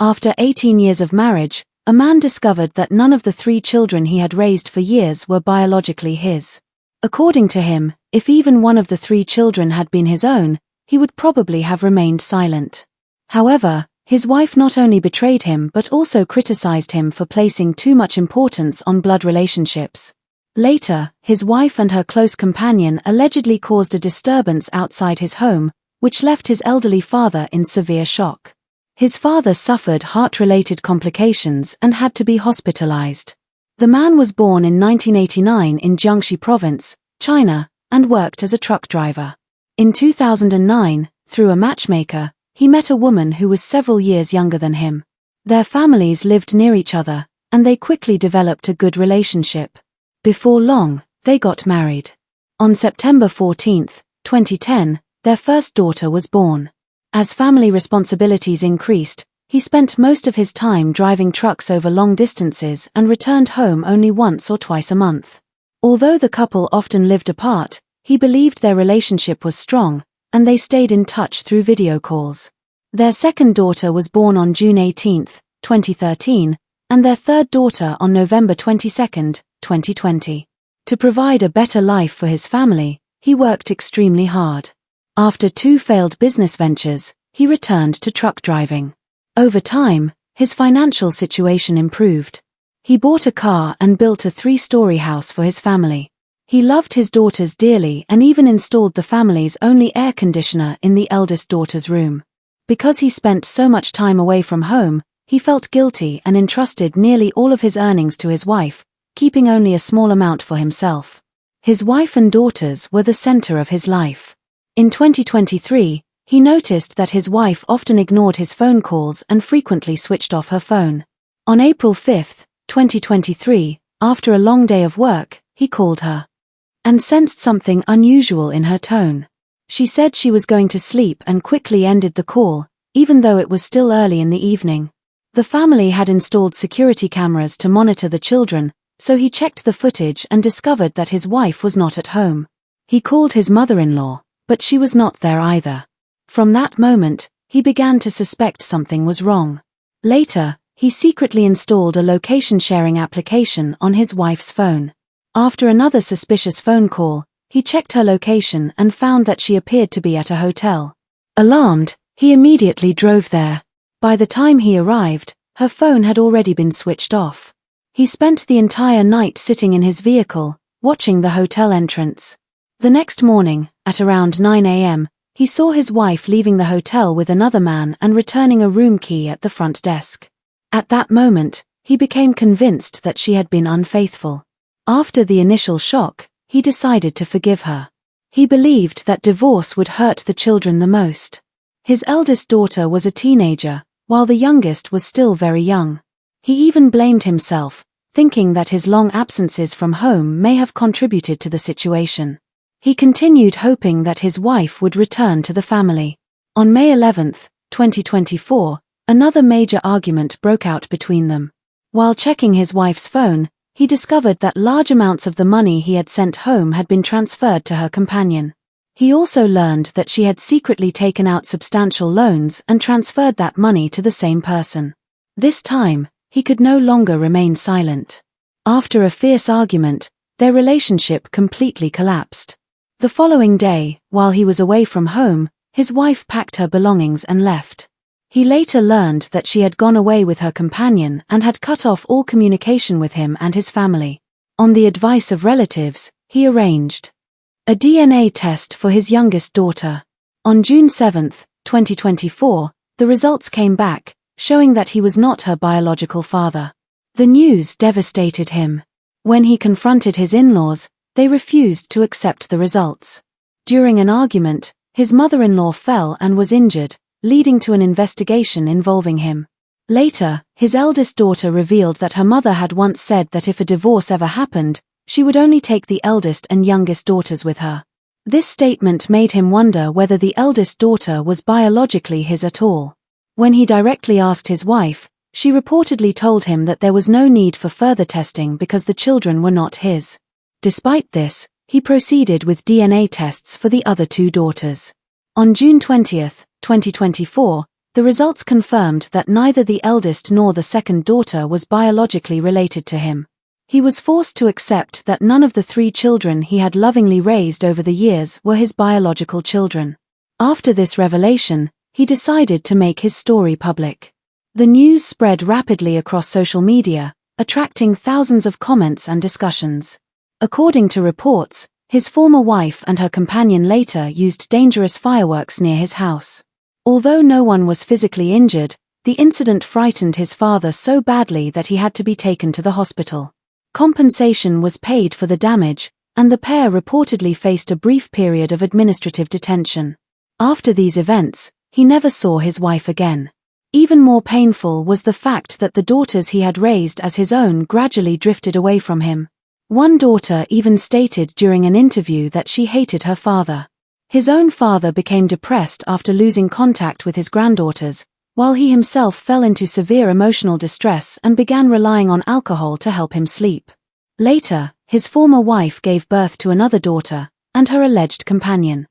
After 18 years of marriage, a man discovered that none of the 3 children he had raised for years were biologically his. According to him, if even one of the 3 children had been his own, he would probably have remained silent. However, his wife not only betrayed him but also criticized him for placing too much importance on blood relationships. Later, his wife and her close companion allegedly caused a disturbance outside his home, which left his elderly father in severe shock. His father suffered heart-related complications and had to be hospitalized. The man was born in 1989 in Jiangxi Province, China, and worked as a truck driver. In 2009, through a matchmaker, he met a woman who was several years younger than him. Their families lived near each other, and they quickly developed a good relationship. Before long, they got married. On September 14, 2010, their first daughter was born. As family responsibilities increased, he spent most of his time driving trucks over long distances and returned home only once or twice a month. Although the couple often lived apart, he believed their relationship was strong, and they stayed in touch through video calls. Their second daughter was born on June 18, 2013, and their third daughter on November 22, 2020. To provide a better life for his family, he worked extremely hard. After 2 failed business ventures, he returned to truck driving. Over time, his financial situation improved. He bought a car and built a 3-story house for his family. He loved his daughters dearly and even installed the family's only air conditioner in the eldest daughter's room. Because he spent so much time away from home, he felt guilty and entrusted nearly all of his earnings to his wife, keeping only a small amount for himself. His wife and daughters were the center of his life. In 2023, he noticed that his wife often ignored his phone calls and frequently switched off her phone. On April 5, 2023, after a long day of work, he called her and sensed something unusual in her tone. She said she was going to sleep and quickly ended the call, even though it was still early in the evening. The family had installed security cameras to monitor the children, so he checked the footage and discovered that his wife was not at home. He called his mother-in-law, but she was not there either. From that moment, he began to suspect something was wrong. Later, he secretly installed a location-sharing application on his wife's phone. After another suspicious phone call, he checked her location and found that she appeared to be at a hotel. Alarmed, he immediately drove there. By the time he arrived, her phone had already been switched off. He spent the entire night sitting in his vehicle, watching the hotel entrance. The next morning, at around 9 a.m., he saw his wife leaving the hotel with another man and returning a room key at the front desk. At that moment, he became convinced that she had been unfaithful. After the initial shock, he decided to forgive her. He believed that divorce would hurt the children the most. His eldest daughter was a teenager, while the youngest was still very young. He even blamed himself, thinking that his long absences from home may have contributed to the situation. He continued hoping that his wife would return to the family. On May 11, 2024, another major argument broke out between them. While checking his wife's phone, he discovered that large amounts of the money he had sent home had been transferred to her companion. He also learned that she had secretly taken out substantial loans and transferred that money to the same person. This time, he could no longer remain silent. After a fierce argument, their relationship completely collapsed. The following day, while he was away from home, his wife packed her belongings and left. He later learned that she had gone away with her companion and had cut off all communication with him and his family. On the advice of relatives, he arranged a DNA test for his youngest daughter. On June 7, 2024, the results came back, showing that he was not her biological father. The news devastated him. When he confronted his in-laws, they refused to accept the results. During an argument, his mother-in-law fell and was injured, leading to an investigation involving him. Later, his eldest daughter revealed that her mother had once said that if a divorce ever happened, she would only take the eldest and youngest daughters with her. This statement made him wonder whether the eldest daughter was biologically his at all. When he directly asked his wife, she reportedly told him that there was no need for further testing because the children were not his. Despite this, he proceeded with DNA tests for the other 2 daughters. On June 20, 2024, The results confirmed that neither the eldest nor the second daughter was biologically related to him. He was forced to accept that none of the 3 children he had lovingly raised over the years were his biological children. After this revelation, he decided to make his story public. The news spread rapidly across social media, attracting thousands of comments and discussions. According to reports, his former wife and her companion later used dangerous fireworks near his house. Although no one was physically injured, the incident frightened his father so badly that he had to be taken to the hospital. Compensation was paid for the damage, and the pair reportedly faced a brief period of administrative detention. After these events, he never saw his wife again. Even more painful was the fact that the daughters he had raised as his own gradually drifted away from him. One daughter even stated during an interview that she hated her father. His own father became depressed after losing contact with his granddaughters, while he himself fell into severe emotional distress and began relying on alcohol to help him sleep. Later, his former wife gave birth to another daughter, and her alleged companion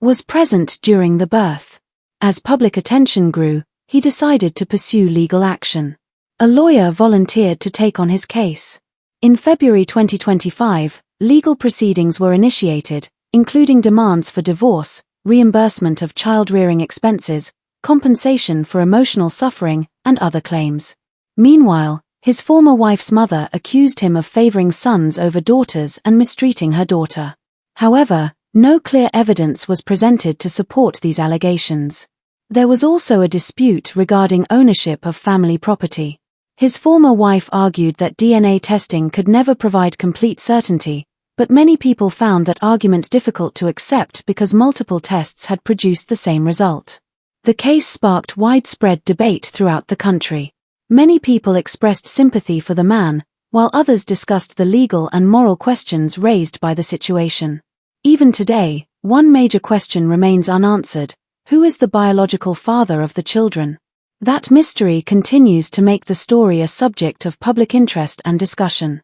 was present during the birth. As public attention grew, he decided to pursue legal action. A lawyer volunteered to take on his case. In February 2025, legal proceedings were initiated, including demands for divorce, reimbursement of child-rearing expenses, compensation for emotional suffering, and other claims. Meanwhile, his former wife's mother accused him of favoring sons over daughters and mistreating her daughter. However, no clear evidence was presented to support these allegations. There was also a dispute regarding ownership of family property. His former wife argued that DNA testing could never provide complete certainty, but many people found that argument difficult to accept because multiple tests had produced the same result. The case sparked widespread debate throughout the country. Many people expressed sympathy for the man, while others discussed the legal and moral questions raised by the situation. Even today, one major question remains unanswered: who is the biological father of the children? That mystery continues to make the story a subject of public interest and discussion.